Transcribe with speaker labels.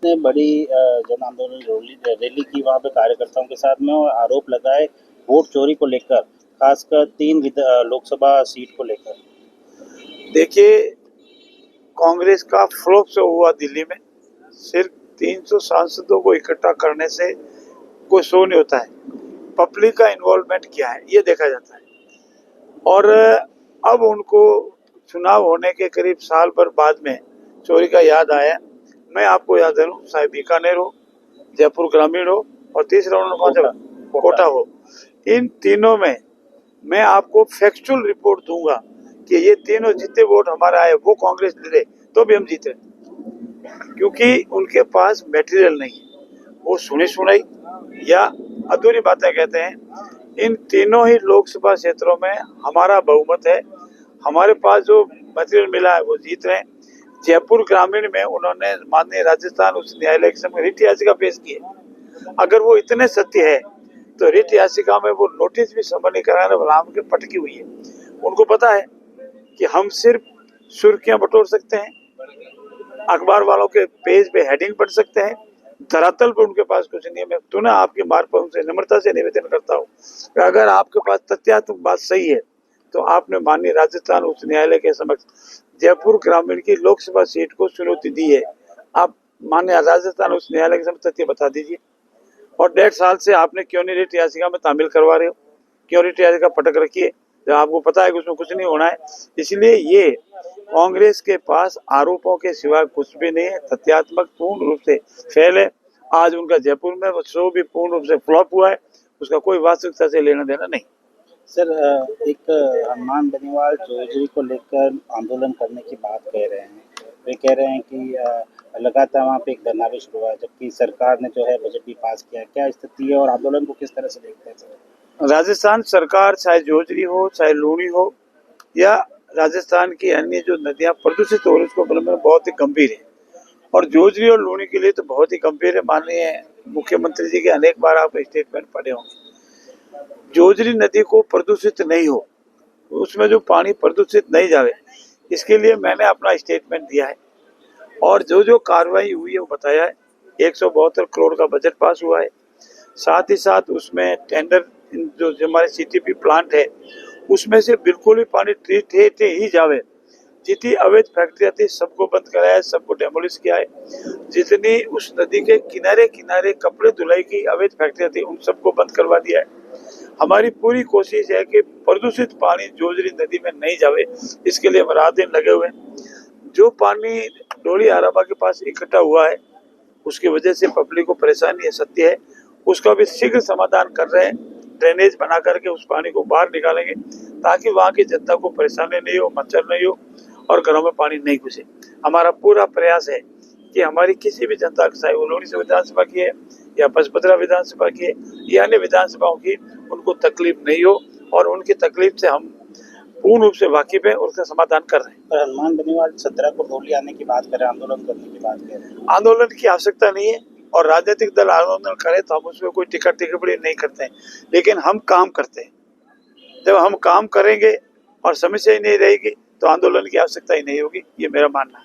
Speaker 1: ने बड़ी जन आंदोलन रैली की वहां पे कार्यकर्ताओं के साथ में और आरोप लगाए वोट चोरी को लेकर, खासकर लोकसभा सीट को लेकर।
Speaker 2: देखिए, कांग्रेस का फ्लॉप से हुआ दिल्ली में। सिर्फ 300 सांसदों को इकट्ठा करने से कोई शो नहीं होता है। पब्लिक का इन्वॉल्वमेंट क्या है ये देखा जाता है। और अब उनको चुनाव होने के करीब साल भर बाद में चोरी का याद आया। मैं आपको याद दिलाऊं, चाहे बीकानेर हो, जयपुर ग्रामीण हो और तीसरा कोटा हो, इन तीनों में मैं आपको फैक्चुअल रिपोर्ट दूंगा कि ये तीनों जितने वोट हमारे आए वो कांग्रेस ले ले तो भी हम जीते, क्योंकि उनके पास मटेरियल नहीं है। वो सुनी सुनाई या अधूरी बातें कहते हैं। इन तीनों ही लोकसभा क्षेत्रों में हमारा बहुमत है, हमारे पास जो मटेरियल मिला है वो जीत रहे हैं। जयपुर ग्रामीण में उन्होंने माननीय राजस्थान उच्च न्यायालय के सामने रिट याचिका पेश की है। अगर वो इतने सत्य है तो रिट याचिका में वो नोटिस भी समझ नहीं कराने राम के पटकी हुई है। उनको पता है कि हम सिर्फ सुर्खियां बटोर सकते हैं, अखबार वालों के पेज पे हेडिंग पढ़ सकते हैं, धरातल पे उनके पास कुछ नहीं है। मैं तो ना आपकी मार्फत उनसे नम्रता से निवेदन करता हूँ कि अगर आपके पास तथ्यात्मक बात सही है तो आपने माननीय राजस्थान उच्च न्यायालय के समक्ष जयपुर ग्रामीण की लोकसभा सीट को चुनौती दी है। आप माननीय राजस्थान उच्च न्यायालय के समक्ष तथ्य बता दीजिए। और 1.5 साल से आपने क्यों नहीं रिट याचिका में तामील करवा रहे हो, क्यों रिट याचिका पटक रखी है जब आपको पता है कि उसमें कुछ नहीं होना है। इसलिए ये कांग्रेस के पास आरोपों के सिवा कुछ भी नहीं है। तथ्यात्मक पूर्ण रूप से फेल है। आज उनका जयपुर में वो शो भी पूर्ण रूप से फ्लॉप हुआ है, उसका कोई वास्तविकता से लेना देना नहीं।
Speaker 1: सर, एक हनुमान बेनीवाल चौधरी को लेकर आंदोलन करने की बात कह रहे हैं। वे कह रहे हैं कि लगातार वहाँ पे एक धरना भी शुरू हुआ है, जबकि सरकार ने जो है बजट भी पास किया। क्या स्थिति है और आंदोलन को किस तरह से देखते हैं सर?
Speaker 2: राजस्थान सरकार चाहे जोजरी हो, चाहे लूणी हो या राजस्थान की अन्य जो नदियां प्रदूषित हो रही उसको प्रबंधन बहुत ही गंभीर है। और जोजरी और लूणी के लिए तो बहुत ही गंभीर है। माननीय मुख्यमंत्री जी के अनेक बार आप स्टेटमेंट पढ़े होंगे। जोजरी नदी को प्रदूषित नहीं हो, उसमें जो पानी प्रदूषित नहीं जाए, इसके लिए मैंने अपना स्टेटमेंट दिया है और जो जो कार्रवाई हुई है वो बताया है। 172 करोड़ का बजट पास हुआ है। साथ ही साथ उसमें टेंडर जो हमारे सीटीपी प्लांट है उसमें से बिल्कुल ही पानी ट्रीट ही जावे। जितनी अवैध फैक्ट्रियां थी सबको बंद कराया है, सबको डेमोलिश किया है। जितनी उस नदी के किनारे किनारे कपड़े धुलाई की अवैध फैक्ट्रियां थी उन सबको बंद करवा दिया है। हमारी पूरी कोशिश है कि प्रदूषित पानी जोजरी नदी में नहीं जावे, इसके लिए हम रात दिन लगे हुए हैं। जो पानी डोली आराबा के पास इकट्ठा हुआ है उसकी वजह से पब्लिक को परेशानी है, सत्य है, उसका भी शीघ्र समाधान कर रहे हैं। ड्रेनेज बना करके उस पानी को बाहर निकालेंगे ताकि वहाँ की जनता को परेशानी नहीं हो, मच्छर नहीं हो और घरों में पानी नहीं घुसे। हमारा पूरा प्रयास है कि हमारी किसी भी जनता की, चाहे वो लोहड़ी से विधानसभा की है या बसपतरा विधानसभा की है या अन्य विधानसभाओं की, उनको तकलीफ नहीं हो और उनकी तकलीफ से हम पूर्ण रूप से वाकिफ है और उसका समाधान कर रहे हैं।
Speaker 1: पर हनुमान बेनीवाल 17 को डोली आने की बात कर रहे हैं, आंदोलन करने की बात कह रहे हैं।
Speaker 2: आंदोलन की आवश्यकता नहीं है और राजनीतिक दल आंदोलन करे तो हम उसमें कोई टिकट टिप्पणी नहीं करते हैं, लेकिन हम काम करते हैं। जब हम काम करेंगे और समस्या ही नहीं रहेगी तो आंदोलन की आवश्यकता ही नहीं होगी, ये मेरा मानना है।